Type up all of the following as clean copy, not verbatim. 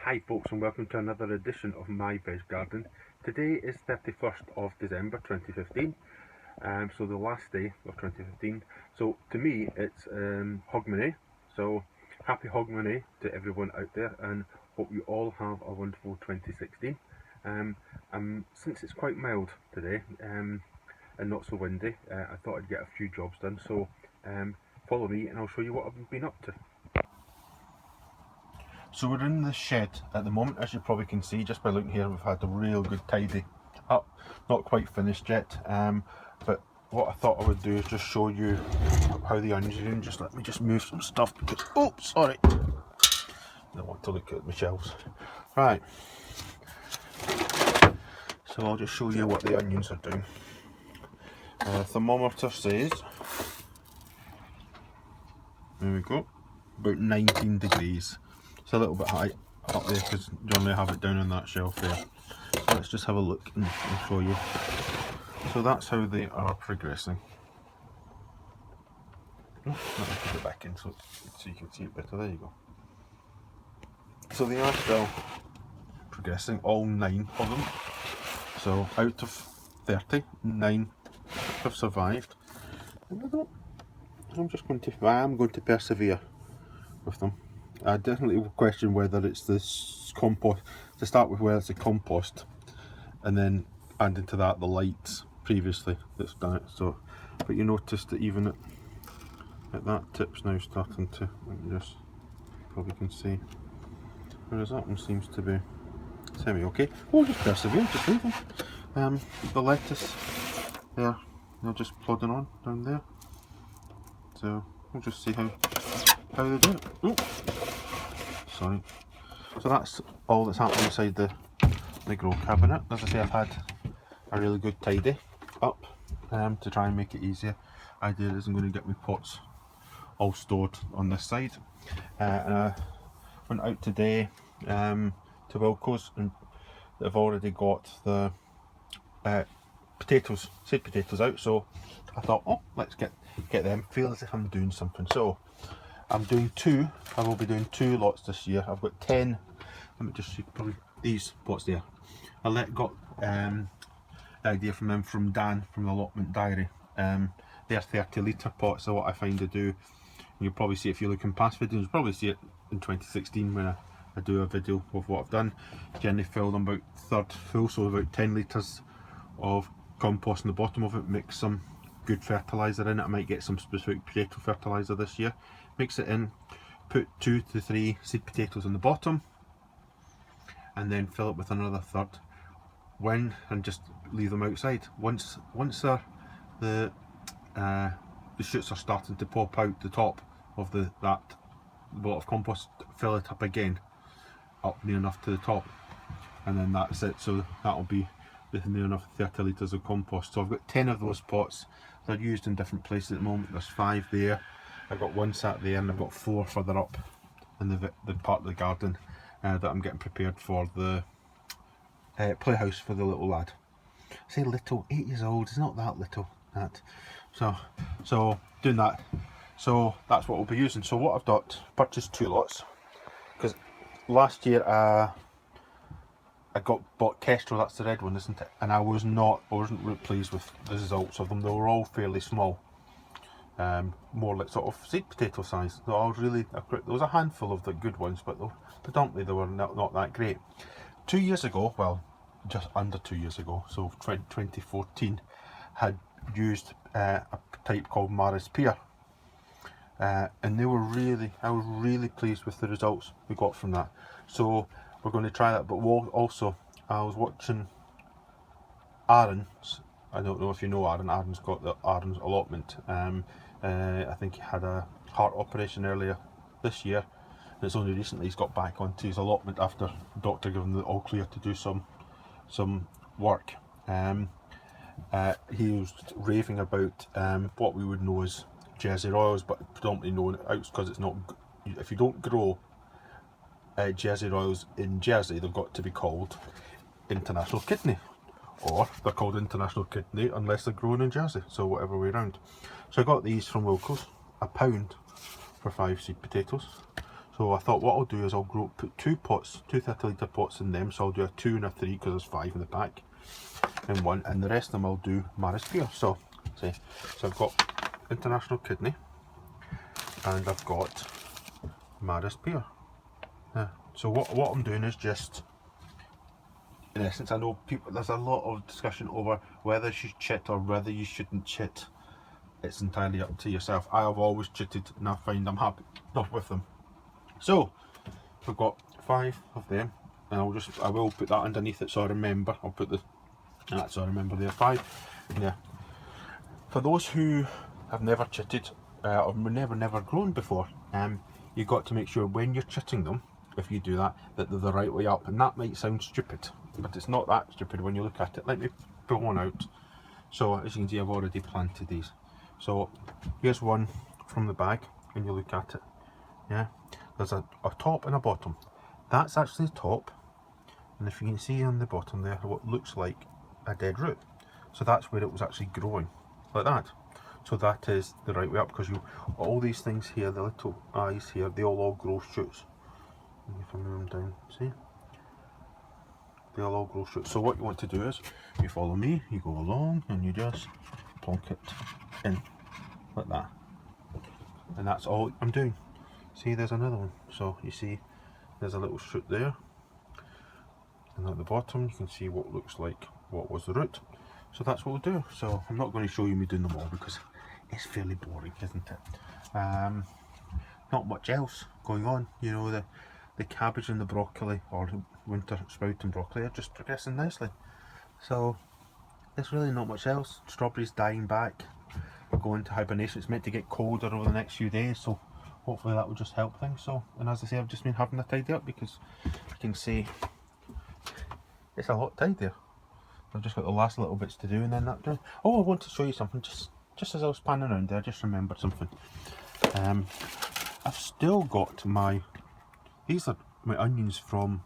Hi folks, and welcome to another edition of My Veg Garden. Today is 31st of December 2015, so the last day of 2015. So to me it's Hogmanay, so happy Hogmanay to everyone out there, and hope you all have a wonderful 2016. Since it's quite mild today and not so windy, I thought I'd get a few jobs done, so follow me and I'll show you what I've been up to. So we're in the shed at the moment. As you probably can see just by looking here, we've had a real good tidy up. Not quite finished yet, but what I thought I would do is just show you how the onions are doing. Just let me just move some stuff because, oh sorry, I don't want to look at my shelves. Right, so I'll just show you what the onions are doing. Thermometer says, there we go, about 19 degrees. It's a little bit high up there because generally I have it down on that shelf there. So let's just have a look and show you. So that's how they are progressing. Oh, let me put it back in so you can see it better. There you go. So they are still progressing, all 9 of them. So out of 30, 9 have survived. And I am going to persevere with them. I definitely will question whether it's this compost, to start with, whether it's a compost and then add into that the lights previously that's done it. So, but you notice that even at that tip's now starting to, just probably can see, whereas that one seems to be semi-okay. We'll just persevere, just leave them. The lettuce there, they're just plodding on down there. So we'll just see how they do it. Oh, sorry. So that's all that's happening inside the grow cabinet. As I say, I've had a really good tidy up to try and make it easier. Idea is I'm going to get my pots all stored on this side. And I went out today to Wilco's, and they've already got the potatoes, seed potatoes out. So I thought, oh, let's get them. Feel as if I'm doing something. So I'm doing 2. I will be doing 2 lots this year. I've got 10. Let me just see, probably these pots there. I got the idea from them, from Dan from the allotment diary. They're 30 litre pots. So what I find to do, you'll probably see it if you look in past videos, you'll probably see it in 2016 when I do a video of what I've done. Generally fill them about third full, so about 10 litres of compost in the bottom of it. Mix some good fertiliser in it. I might get some specific potato fertiliser this year. Mix it in, put 2 to 3 seed potatoes in the bottom, and then fill it with another third. And just leave them outside. Once the shoots are starting to pop out the top of that lot of compost, fill it up again, up near enough to the top, and then that's it. So that'll be near enough 30 litres of compost. So I've got 10 of those pots. They're used in different places at the moment. There's 5 there. I've got 1 sat there, and I've got 4 further up in the part of the garden that I'm getting prepared for the playhouse for the little lad. I say little, 8 years old, it's not that little. So doing that. So that's what we'll be using. So what I've got, purchased 2 lots, because last year I bought Kestrel, that's the red one, isn't it? And I wasn't really pleased with the results of them. They were all fairly small, more like sort of seed potato size. So there was a handful of the good ones, but predominantly they were not that great. 2 years ago, well, just under 2 years ago, so 2014, had used a type called Maris Pear, and I was really pleased with the results we got from that. So we're going to try that. But also, I was watching Aaron's. I don't know if you know Aaron. Aaron's got the Aaron's allotment. I think he had a heart operation earlier this year. And it's only recently he's got back onto his allotment after the doctor gave him the all clear to do some work. He was raving about what we would know as Jersey Royals, but predominantly known out because it's not. If you don't grow Jersey Royals in Jersey, they've got to be called International Kidney, or they're called International Kidney unless they're grown in Jersey. So whatever way around. So I got these from Wilco's, £1 for 5 seed potatoes. So I thought what I'll do is I'll put two pots, two 30-litre pots in them, so I'll do a 2 and a 3 because there's 5 in the pack in one, and the rest of them I'll do Maris Beer. So I've got International Kidney and I've got Maris Beer. So what I'm doing is just, in essence, I know there's a lot of discussion over whether you should chit or whether you shouldn't chit. It's entirely up to yourself. I have always chitted and I find I'm happy enough with them. So we've got 5 of them, and I will put that underneath it so I remember. I'll put that so I remember there. 5. Yeah. For those who have never chitted or never grown before, you've got to make sure when you're chitting them, if you do that they're the right way up. And that might sound stupid, but it's not that stupid when you look at it. Let me pull one out. So as you can see, I've already planted these. So here's one from the bag, and you look at it. Yeah, there's a top and a bottom. That's actually the top, and if you can see on the bottom there what looks like a dead root, so that's where it was actually growing like that. So that is the right way up, because all these things here, the little eyes here, they all grow shoots. If I move them down, see, they'll all grow shoots. So what you want to do is, you follow me, you go along and you just plonk it in like that, and that's all I'm doing. See, there's another one. So you see there's a little shoot there, and at the bottom you can see what looks like what was the root. So that's what we'll do. So I'm not going to show you me doing them all because it's fairly boring, isn't it? Not much else going on. You know, the cabbage and the broccoli, or winter sprout and broccoli, are just progressing nicely. So there's really not much else. Strawberries dying back, going to hibernation. It's meant to get colder over the next few days, so hopefully that will just help things. So, and as I say, I've just been having a tidy up, because you can see it's a lot tidier. I've just got the last little bits to do, and then that done. Oh, I want to show you something. Just as I was panning around there, I just remembered something. I've still got these are my onions from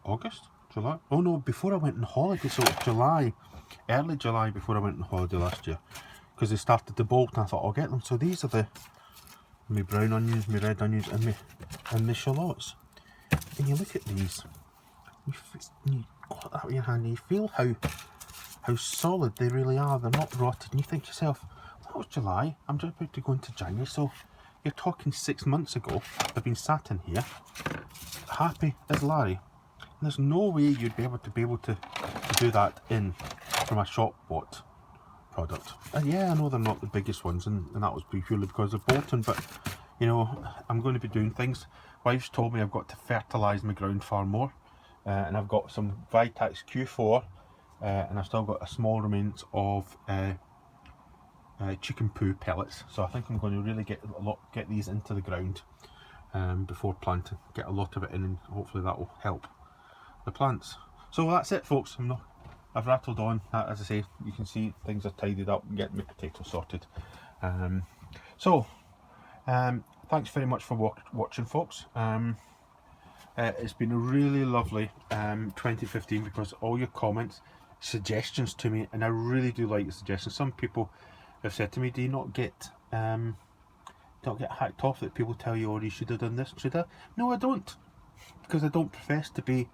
August, July. Oh no, before I went on holiday. So July, early July, before I went on holiday last year, because they started to bolt, and I thought I'll get them. So these are my brown onions, my red onions, and my shallots. And you look at these, you got that in your hand, and you feel how solid they really are. They're not rotted, and you think to yourself, that was July, I'm just about to go into January. So you're talking 6 months ago, they've been sat in here, happy as Larry. And there's no way you'd be able to do that from a shop bought product. And yeah, I know they're not the biggest ones, and that was purely because of Bolton, but you know, I'm going to be doing things. Wife's told me I've got to fertilise my ground far more, and I've got some Vitax Q4, and I've still got a small remains of chicken poo pellets. So I think I'm going to really get these into the ground before planting, get a lot of it in, and hopefully that will help the plants. So that's it, folks. I've rattled on. As I say, you can see things are tidied up and getting my potatoes sorted. Thanks very much for watching, folks. It's been a really lovely 2015, because all your comments, suggestions to me, and I really do like the suggestions. Some people have said to me, do you not get hacked off that people tell you, oh, you should have done this, should I? No, I don't, because I don't profess to be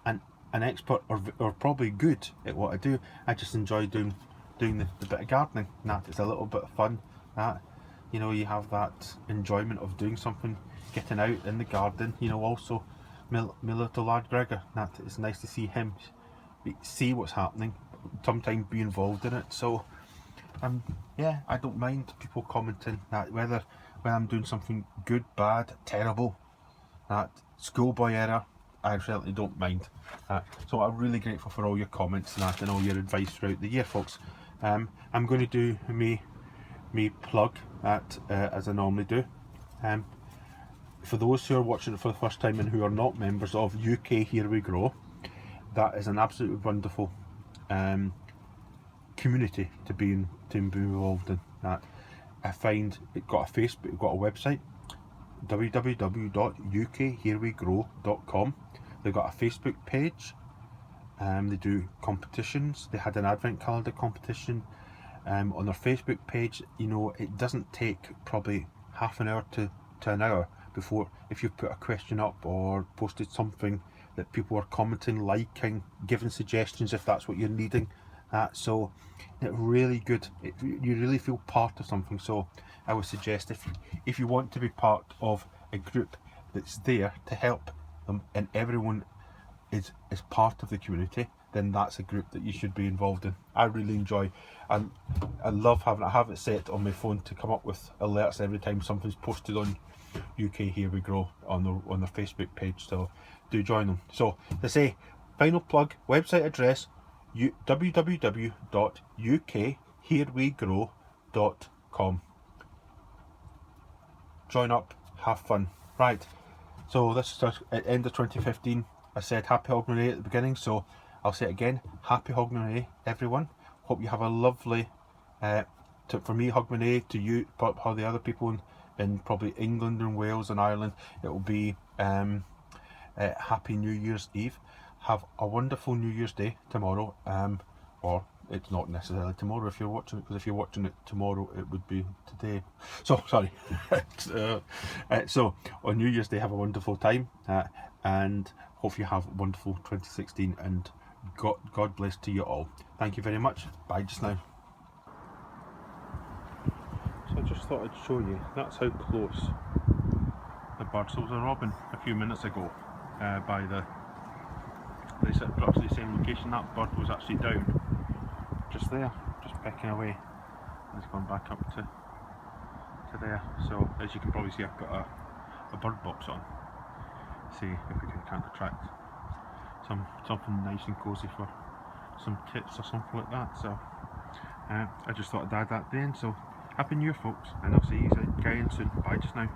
an expert or probably good at what I do. I just enjoy doing the bit of gardening. That it's a little bit of fun. That, you know, you have that enjoyment of doing something, getting out in the garden. You know, also my little lad Gregor. That it's nice to see him see what's happening, sometimes be involved in it. So yeah, I don't mind people commenting that, whether when I'm doing something good, bad, terrible, that schoolboy error, I certainly don't mind. So I'm really grateful for all your comments and that, and all your advice throughout the year, folks. I'm going to do me plug that as I normally do. For those who are watching it for the first time and who are not members of UK Here We Grow, that is an absolutely wonderful community to be involved in. That I find it got a Facebook, it got a website, www.ukherewegrow.com. They've got a Facebook page. They do competitions. They had an advent calendar competition on their Facebook page. You know, it doesn't take probably half an hour to an hour, before, if you've put a question up or posted something that people are commenting, liking, giving suggestions if that's what you're needing. So it's really good. You really feel part of something. So I would suggest if you want to be part of a group that's there to help them and everyone is part of the community, then that's a group that you should be involved in. I really enjoy, and I love having, I have it set on my phone to come up with alerts every time something's posted on UK Here We Grow on their Facebook page. So do join them. So to say, final plug, website address www.ukherewegrow.com. Join up, have fun. Right, so this is at end of 2015. I said happy Hogmanay at the beginning, so I'll say it again, happy Hogmanay everyone. Hope you have a lovely, for me Hogmanay, to you, how the other people in probably England and Wales and Ireland, it will be happy New Year's Eve. Have a wonderful New Year's Day tomorrow, or it's not necessarily tomorrow if you're watching it, because if you're watching it tomorrow it would be today. So sorry. So on New Year's Day, have a wonderful time, and hope you have a wonderful 2016, and God bless to you all. Thank you very much. Bye just now. So I just thought I'd show you, that's how close the bird. So there was a robin a few minutes ago by perhaps the same location. That bird was actually down just there, just pecking away. It's gone back up to there. So as you can probably see, I've got a bird box on. See if we can't attract something nice and cosy for some tips or something like that. So I just thought I'd add that at the end. So happy New Year folks, and I'll see you again soon. Bye just now.